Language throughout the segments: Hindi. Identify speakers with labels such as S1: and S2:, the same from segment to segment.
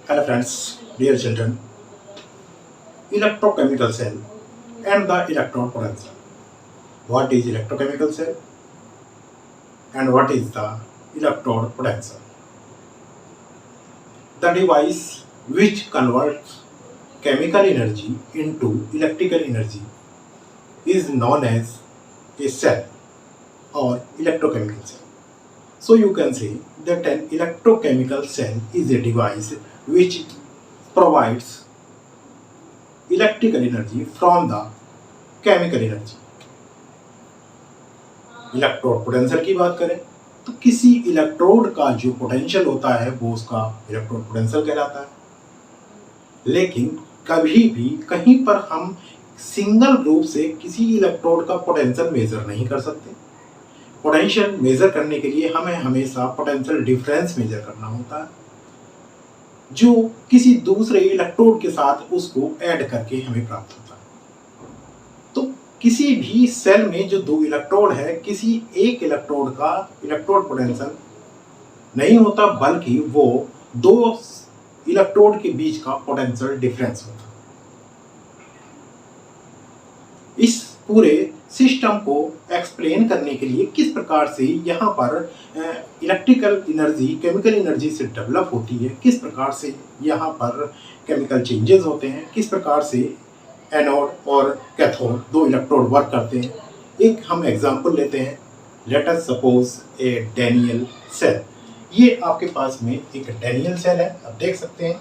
S1: Hello friends, dear children, electrochemical cell and the electron potential. What is electrochemical cell and what is the electrode potential? The device which converts chemical energy into electrical energy is known as a cell or electrochemical cell. So you can say that an electrochemical cell is a device which provides electrical energy from the chemical energy. Electrode potential की बात करें तो किसी इलेक्ट्रोड का जो पोटेंशियल होता है वो उसका इलेक्ट्रोड पोटेंशियल कहलाता है। लेकिन कभी भी कहीं पर हम सिंगल रूप से किसी इलेक्ट्रोड का पोटेंशियल मेजर नहीं कर सकते। पोटेंशियल मेजर करने के लिए हमें हमेशा पोटेंशियल डिफरेंस मेजर करना होता है, जो किसी दूसरे इलेक्ट्रोड के साथ उसको ऐड करके हमें प्राप्त होता है। तो किसी भी सेल में जो दो इलेक्ट्रोड है, किसी एक इलेक्ट्रोड का इलेक्ट्रोड पोटेंशियल नहीं होता, बल्कि वो दो इलेक्ट्रोड के बीच का पोटेंशियल डिफरेंस होता है। इस पूरे सिस्टम को एक्सप्लेन करने के लिए किस प्रकार से यहाँ पर इलेक्ट्रिकल एनर्जी केमिकल एनर्जी से डेवलप होती है, किस प्रकार से यहाँ पर केमिकल चेंजेस होते हैं, किस प्रकार से एनोड और कैथोड दो इलेक्ट्रोड वर्क करते हैं, एक हम एग्जांपल लेते हैं। लेट अस सपोज ए डैनियल सेल। ये आपके पास में एक डैनियल सेल है, आप देख सकते हैं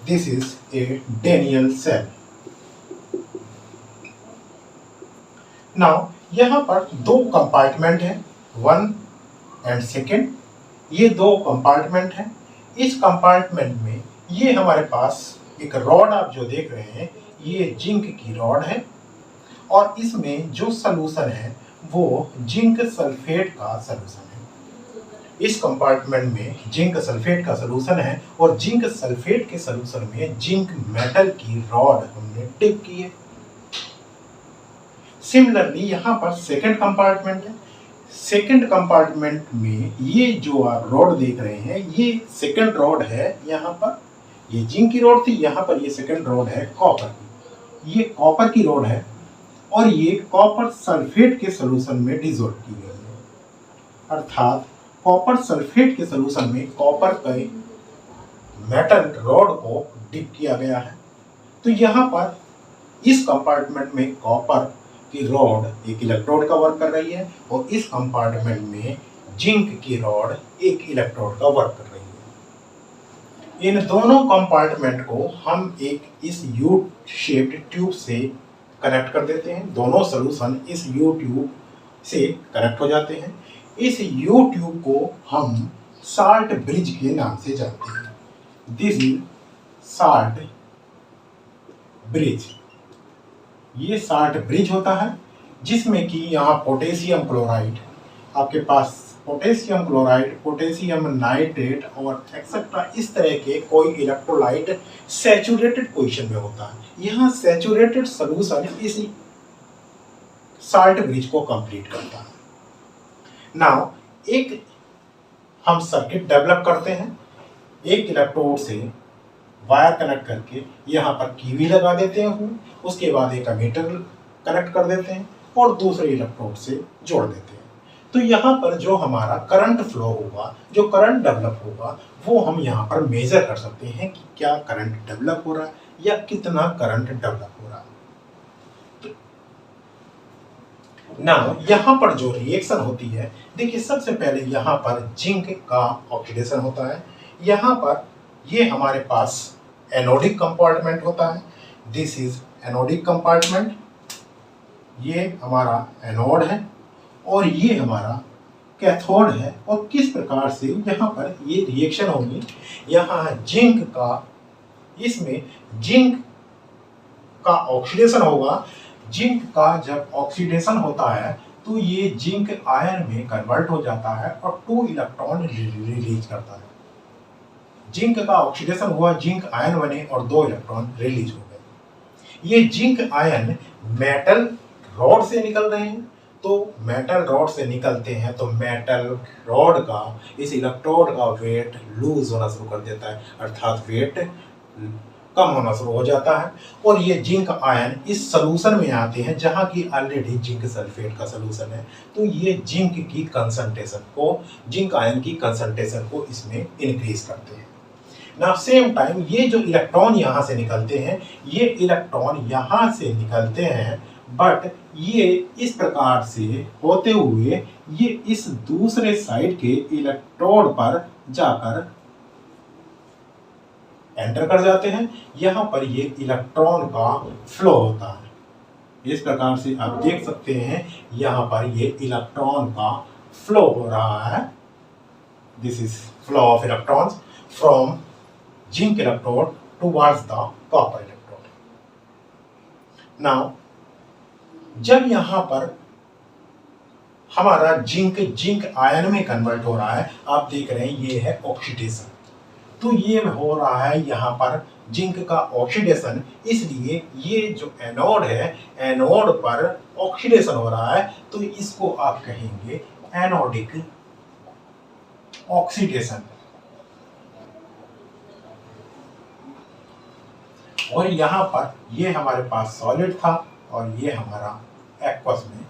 S1: this is a Daniell cell. Now यहाँ पर दो कंपार्टमेंट है, वन एंड सेकेंड। ये दो कंपार्टमेंट है। इस कंपार्टमेंट में ये हमारे पास एक रॉड आप जो देख रहे हैं, ये जिंक की रॉड है और इसमें जो सलूशन है वो जिंक सल्फेट का सलूशन है। इस कंपार्टमेंट में जिंक सल्फेट का सलूशन है और जिंक सल्फेट के सलूशन में जिंक मेटल की रॉड हमने डिप की है। सिमिलरली यहाँ पर सेकंड कंपार्टमेंट है। सेकंड कंपार्टमेंट में ये जो आप रॉड देख रहे हैं, ये सेकंड रॉड है। यहाँ पर ये जिंक की रॉड थी, यहाँ पर ये सेकंड रॉड है कॉपर की। ये कॉपर की रॉड है और ये कॉपर सल्फेट के सलूशन में डिसॉल्व की गई है, अर्थात कॉपर सल्फेट के सलूशन में कॉपर के मेटल रॉड को डिप किया गया है। तो यहाँ पर इस कंपार्टमेंट में कॉपर की रॉड एक इलेक्ट्रोड का वर्क कर रही है और इस कंपार्टमेंट में जिंक की रॉड एक इलेक्ट्रोड का वर्क कर रही है। इन दोनों कंपार्टमेंट को हम एक इस यू शेप्ड ट्यूब से कनेक्ट कर देते हैं। दोनों सॉल्यूशन इस यू ट्यूब से कनेक्ट हो जाते हैं। इस यू ट्यूब को हम साल्ट ब्रिज के नाम से जानते हैं। This is salt bridge. ये साल्ट ब्रिज होता है जिसमें कि यहाँ पोटेशियम क्लोराइड, आपके पास पोटेशियम क्लोराइड, पोटेशियम नाइट्रेट और एक्सेट्रा इस तरह के कोई इलेक्ट्रोलाइट सैचुरेटेड पोजीशन में होता है। यहाँ सैचुरेटेड सॉल्यूशन इस साल्ट ब्रिज को कंप्लीट करता है। नाउ एक हम सर्किट डेवलप करते हैं। एक इलेक्ट्रोड से वायर कनेक्ट करके यहाँ पर कीवी लगा देते हैं, उसके बाद एक एमीटर कनेक्ट कर देते हैं और दूसरे इलेक्ट्रोड से जोड़ देते हैं। तो यहाँ पर जो हमारा करंट फ्लो होगा, जो करंट डेवलप होगा, वो हम यहाँ पर मेजर कर सकते हैं कि क्या करंट डेवलप हो रहा है या कितना करंट डेवलप हो रहा है। नाउ यहाँ पर जो रिएक्शन होती है, देखिए सबसे पहले यहाँ पर जिंक का ऑक्सीडेशन होता है। यहाँ पर ये हमारे पास एनोडिक कंपार्टमेंट होता है। This is anodic compartment. ये हमारा एनोड है और ये हमारा कैथोड है। और किस प्रकार से यहाँ पर ये रिएक्शन होगी, यहाँ जिंक का, इसमें जिंक का ऑक्सीडेशन होगा। जिंक का जब ऑक्सीडेशन होता है तो ये जिंक आयन में कन्वर्ट हो जाता है और 2 इलेक्ट्रॉन रिलीज करता है। जिंक का ऑक्सीडेशन हुआ, जिंक आयन बने और 2 इलेक्ट्रॉन रिलीज हो गए। ये जिंक आयन मेटल रॉड से निकल रहे हैं तो मेटल रॉड से निकलते हैं तो मेटल रॉड का इस इलेक्ट्रोड का वेट लूज होना शुरू कर देता है, अर्थात वेट कम होना शुरू हो जाता है। और ये जिंक आयन इस सलूशन में आते हैं जहां की ऑलरेडी जिंक सल्फेट का सलूशन है, तो ये जिंक की कंसंट्रेशन को, जिंक आयन की कंसंट्रेशन को इसमें इंक्रीज करते हैं। ना सेम टाइम ये जो इलेक्ट्रॉन यहाँ से निकलते हैं, ये इलेक्ट्रॉन यहाँ से निकलते हैं, बट ये इस प्रकार से होते हुए ये इस दूसरे साइड के इलेक्ट्रोड पर जाकर एंटर कर जाते हैं। यहाँ पर ये इलेक्ट्रॉन का फ्लो होता है। इस प्रकार से आप देख सकते हैं यहाँ पर ये इलेक्ट्रॉन का फ्लो हो रहा है। This is flow of electrons from zinc electrode towards the copper electrode. Now जब यहाँ पर हमारा जिंक आयन में कन्वर्ट हो रहा है, आप देख रहे हैं ये है ऑक्सीडेशन, तो ये हो रहा है यहाँ पर जिंक का ऑक्सीडेशन, इसलिए ये जो एनोड है, एनोड पर ऑक्सीडेशन हो रहा है, तो इसको आप कहेंगे एनोडिक ऑक्सीडेशन। और यहाँ पर ये हमारे पास सॉलिड था और ये हमारा एक्वस में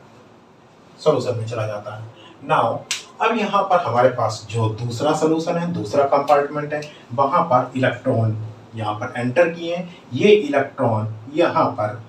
S1: सॉल्यूशन में चला जाता है। नाउ अब यहाँ पर हमारे पास जो दूसरा सॉल्यूशन है, दूसरा कंपार्टमेंट है, वहां पर इलेक्ट्रॉन यहाँ पर एंटर किए हैं। ये इलेक्ट्रॉन यहाँ पर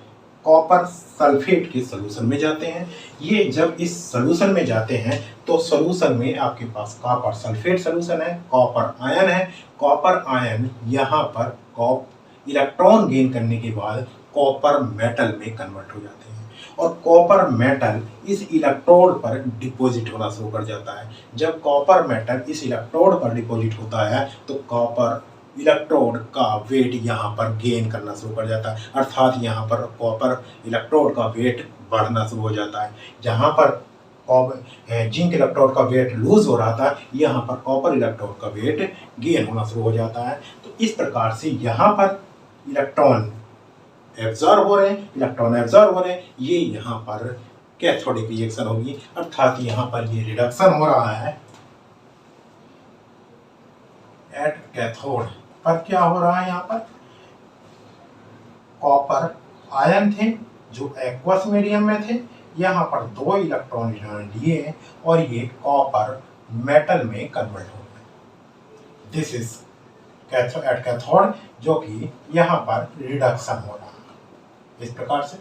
S1: कॉपर सल्फेट के सॉल्यूशन में जाते हैं। ये जब इस सॉल्यूशन में जाते हैं तो सॉल्यूशन में आपके पास कॉपर सल्फेट सॉल्यूशन है, कॉपर आयन है। कॉपर आयन यहाँ पर इलेक्ट्रॉन गेन करने के बाद कॉपर मेटल में कन्वर्ट हो जाते हैं और कॉपर मेटल इस इलेक्ट्रोड पर डिपॉजिट होना शुरू कर जाता है। जब कॉपर मेटल इस इलेक्ट्रोड पर डिपॉजिट होता है तो कॉपर इलेक्ट्रोड का वेट यहाँ पर गेन करना शुरू कर जाता है, अर्थात यहाँ पर कॉपर इलेक्ट्रोड का वेट बढ़ना शुरू हो जाता है। जहाँ पर जिंक इलेक्ट्रोड का वेट लूज हो रहा था, यहाँ पर कॉपर इलेक्ट्रोड का वेट गेन होना शुरू हो जाता है। तो इस प्रकार से यहाँ पर इलेक्ट्रॉन एब्जॉर्ब हो रहे हैं, ये यहाँ पर कैथोडिक रिएक्शन होगी, अर्थात यहाँ पर ये रिडक्शन हो रहा है। एट कैथोड पर क्या हो रहा है, यहाँ पर कॉपर आयन थे जो एक्वस मीडियम में थे, यहाँ पर 2 इलेक्ट्रॉन इन्होंने लिए और ये कॉपर मेटल में कन्वर्ट हो गए। दिस इज एट कैथोड, जो कि यहाँ पर रिडक्शन हो रहा है इस प्रकार से।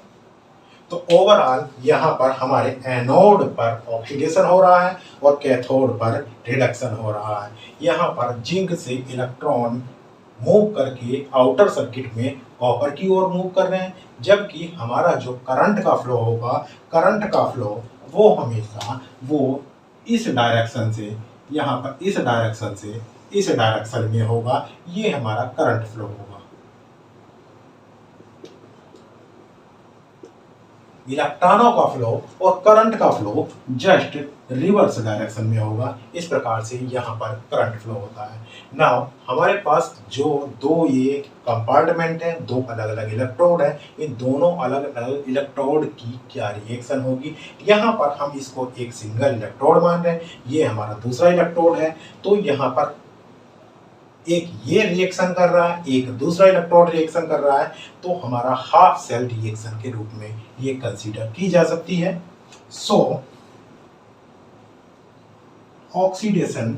S1: तो ओवरऑल यहाँ पर हमारे एनोड पर ऑक्सीडेशन हो रहा है और कैथोड पर रिडक्शन हो रहा है। यहाँ पर जिंक से इलेक्ट्रॉन मूव करके आउटर सर्किट में कॉपर की ओर मूव कर रहे हैं, जबकि हमारा जो करंट का फ्लो होगा, करंट का फ्लो वो हमेशा वो इस डायरेक्शन से, यहाँ पर इस डायरेक्शन से इस डायरेक्शन में होगा। ये हमारा करंट फ्लो होगा। इलेक्ट्रॉनों का फ्लो और करंट का फ्लो जस्ट रिवर्स डायरेक्शन में होगा। इस प्रकार से यहाँ पर करंट फ्लो होता है। नाउ हमारे पास जो 2 ये कंपार्टमेंट है, 2 अलग अलग इलेक्ट्रोड है, इन दोनों अलग अलग इलेक्ट्रोड की क्या रिएक्शन होगी। यहाँ पर हम इसको एक सिंगल इलेक्ट्रोड मान रहे हैं, ये हमारा दूसरा इलेक्ट्रोड है, तो यहाँ पर एक ये रिएक्शन कर रहा है, एक दूसरा इलेक्ट्रोड रिएक्शन कर रहा है, तो हमारा हाफ सेल रिएक्शन के रूप में ये कंसीडर की जा सकती है। So oxidation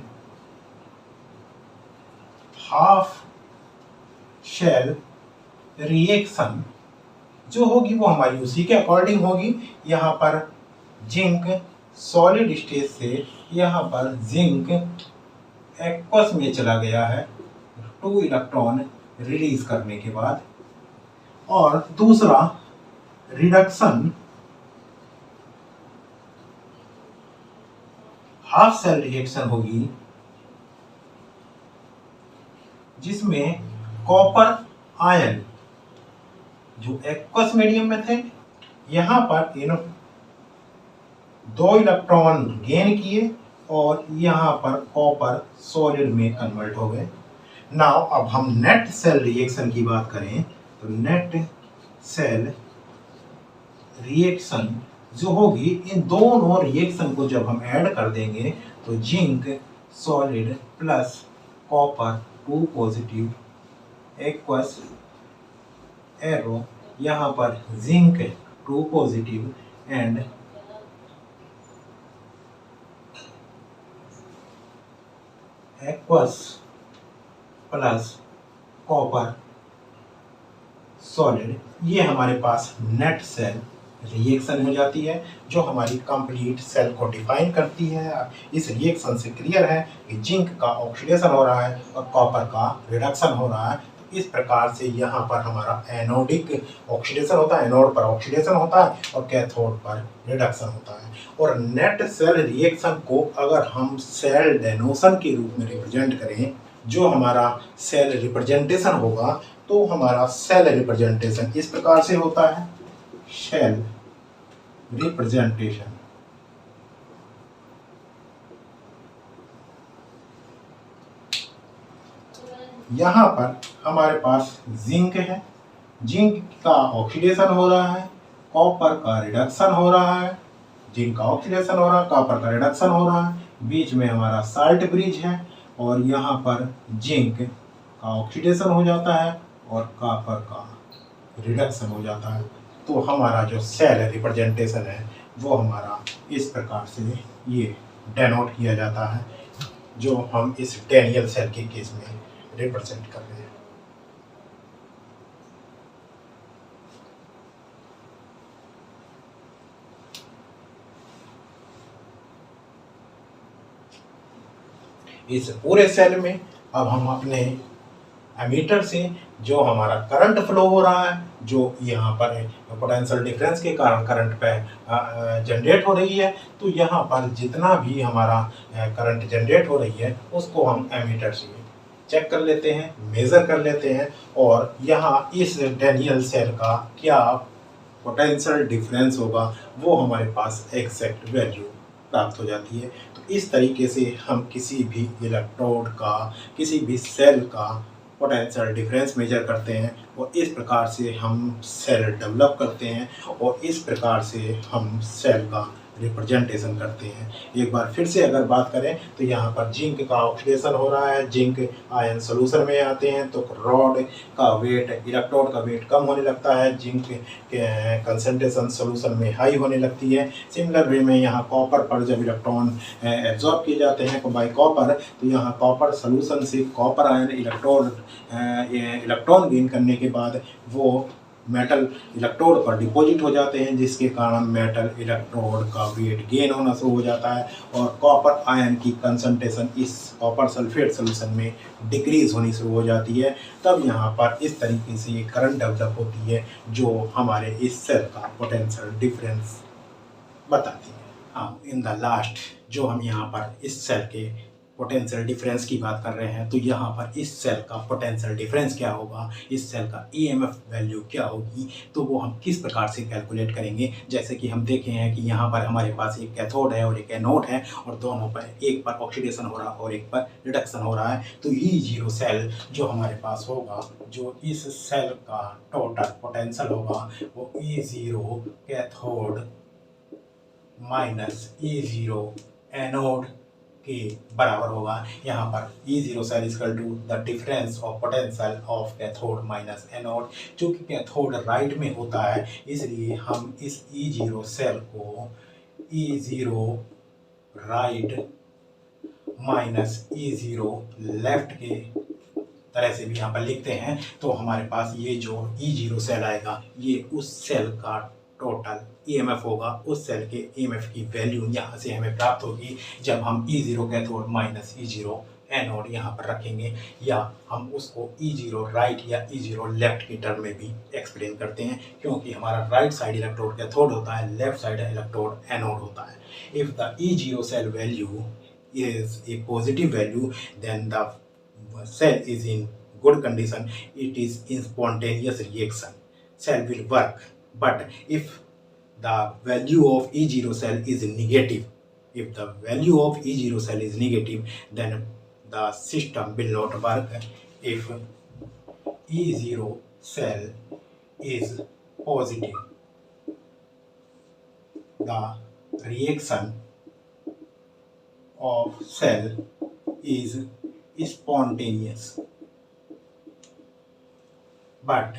S1: half cell reaction जो होगी वो हमारी उसी के अकॉर्डिंग होगी। यहाँ पर जिंक सॉलिड स्टेज से यहाँ पर जिंक एक्वस में चला गया है 2 इलेक्ट्रॉन रिलीज करने के बाद, और दूसरा रिडक्शन हाफ सेल रिएक्शन होगी जिसमें कॉपर आयन जो एक्वस मीडियम में थे, यहाँ पर इन 2 इलेक्ट्रॉन गेन किए और यहाँ पर कॉपर सॉलिड में कन्वर्ट हो गए। नाउ अब हम नेट सेल रिएक्शन की बात करें तो नेट सेल रिएक्शन जो होगी, इन दोनों रिएक्शन को जब हम ऐड कर देंगे तो zinc solid plus copper 2 positive aqueous arrow, यहाँ पर zinc 2 positive and aqueous plus copper solid, ये हमारे पास नेट सेल रिएक्शन हो जाती है जो हमारी कंप्लीट सेल को डिफाइन करती है। इस रिएक्शन से क्लियर है कि जिंक का ऑक्सीडेशन हो रहा है और कॉपर का रिडक्शन हो रहा है। तो इस प्रकार से यहाँ पर हमारा एनोडिक ऑक्सीडेशन होता है, एनोड पर ऑक्सीडेशन होता है और कैथोड पर रिडक्शन होता है। और नेट सेल रिएक्शन को अगर हम सेल डेनोशन के रूप में रिप्रेजेंट करें, जो हमारा सेल रिप्रेजेंटेशन होगा, तो हमारा सेल रिप्रेजेंटेशन इस प्रकार से होता है। सेल रिप्रेजेंटेशन यहाँ पर हमारे पास जिंक है, जिंक का ऑक्सीडेशन हो रहा है, कॉपर का रिडक्शन हो रहा है, जिंक का ऑक्सीडेशन हो रहा है, कॉपर का रिडक्शन हो रहा है, बीच में हमारा साल्ट ब्रिज है और यहाँ पर जिंक का ऑक्सीडेशन हो जाता है और कॉपर का रिडक्शन हो जाता है। तो हमारा जो सेल रिप्रेजेंटेशन है वो हमारा इस प्रकार से ये डेनोट किया जाता है, जो हम इस डैनियल सेल के केस में रिप्रेजेंट कर रहे हैं। इस पूरे सेल में अब हम अपने एमीटर से जो हमारा करंट फ्लो हो रहा है, जो यहाँ पर पोटेंशियल डिफरेंस के कारण करंट पे जनरेट हो रही है, तो यहाँ पर जितना भी हमारा करंट जनरेट हो रही है उसको हम एमीटर से चेक कर लेते हैं, मेज़र कर लेते हैं और यहाँ इस डैनियल सेल का क्या पोटेंशियल डिफरेंस होगा वो हमारे पास एग्जैक्ट वैल्यू प्राप्त हो जाती है। तो इस तरीके से हम किसी भी इलेक्ट्रोड का, किसी भी सेल का पोटेंशियल डिफरेंस मेजर करते हैं और इस प्रकार से हम सेल डेवलप करते हैं और इस प्रकार से हम सेल का रिप्रेजेंटेशन करते हैं। एक बार फिर से अगर बात करें तो यहाँ पर जिंक का ऑक्सीडेशन हो रहा है, जिंक आयन सोल्यूशन में आते हैं तो रॉड का वेट, इलेक्ट्रोड का वेट कम होने लगता है, जिंक के कंसंट्रेशन सोल्यूशन में हाई होने लगती है। सिमिलर वे में यहाँ कॉपर पर जब इलेक्ट्रॉन एब्जॉर्ब किए जाते हैं बाय कॉपर, तो यहाँ कॉपर सोल्यूशन से कॉपर आयन इलेक्ट्रॉन गेन करने के बाद वो मेटल इलेक्ट्रोड पर डिपॉजिट हो जाते हैं, जिसके कारण मेटल इलेक्ट्रोड का वेट गेन होना शुरू हो जाता है और कॉपर आयन की कंसंट्रेशन इस कॉपर सल्फेट सोल्यूशन में डिक्रीज होनी शुरू हो जाती है। तब यहाँ पर इस तरीके से ये करंट डेवलप होती है जो हमारे इस सेल का पोटेंशियल डिफरेंस बताती है। हाँ, इन द लास्ट जो हम यहाँ पर इस सेल के पोटेंशियल डिफरेंस की बात कर रहे हैं, तो यहाँ पर इस सेल का पोटेंशियल डिफरेंस क्या होगा, इस सेल का ईएमएफ वैल्यू क्या होगी, तो वो हम किस प्रकार से कैलकुलेट करेंगे। जैसे कि हम देखे हैं कि यहाँ पर हमारे पास एक कैथोड है और एक एनोड है और दोनों पर एक पर ऑक्सीडेशन हो रहा है और एक पर रिडक्शन हो रहा है। तो E0 सेल जो हमारे पास होगा, जो इस सेल का टोटल पोटेंशियल होगा वो E0 cathode minus E0 anode के बराबर होगा। यहाँ पर E0 cell equal to the difference of potential of cathode minus anode. चूँकि कैथोड राइट में होता है इसलिए हम इस E0 सेल को E0 right minus E0 left के तरह से भी यहाँ पर लिखते हैं। तो हमारे पास ये जो E0 सेल आएगा ये उस सेल का टोटल ईएमएफ होगा, उस सेल के ईएमएफ की वैल्यू यहाँ से हमें प्राप्त होगी जब हम E0 cathode minus E0 anode यहाँ पर रखेंगे, या हम उसको E0 राइट या E0 लेफ्ट की टर्म में भी एक्सप्लेन करते हैं, क्योंकि हमारा राइट साइड इलेक्ट्रोड कैथोड होता है, लेफ्ट साइड इलेक्ट्रोड एनोड होता है। If the E0 cell value is a positive value, then the cell is in good condition, it is in spontaneous reaction, cell will work. But if the value of E0 cell is negative, if the value of E0 cell is negative, then the system will not work. If E0 cell is positive, the reaction of cell is spontaneous. But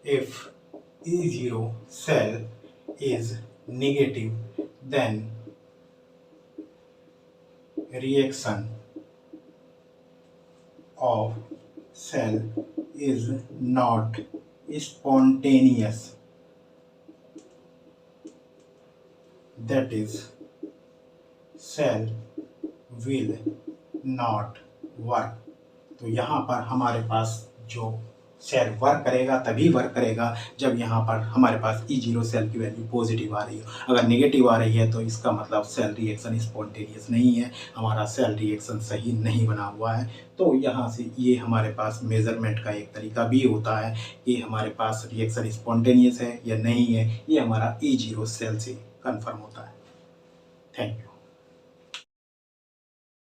S1: if E0 cell is negative, then reaction of cell is not spontaneous. That is, cell will not work. तो यहाँ पर हमारे पास जो सेल वर्क करेगा तभी वर्क करेगा जब यहाँ पर हमारे पास E0 सेल की वैल्यू पॉजिटिव आ रही हो। अगर नेगेटिव आ रही है तो इसका मतलब सेल रिएक्शन स्पॉन्टेनियस नहीं है, हमारा सेल रिएक्शन सही नहीं बना हुआ है। तो यहाँ से ये हमारे पास मेजरमेंट का एक तरीका भी होता है कि हमारे पास रिएक्शन स्पॉन्टेनियस है या नहीं है, ये हमारा E0 सेल से कन्फर्म होता है। Thank you.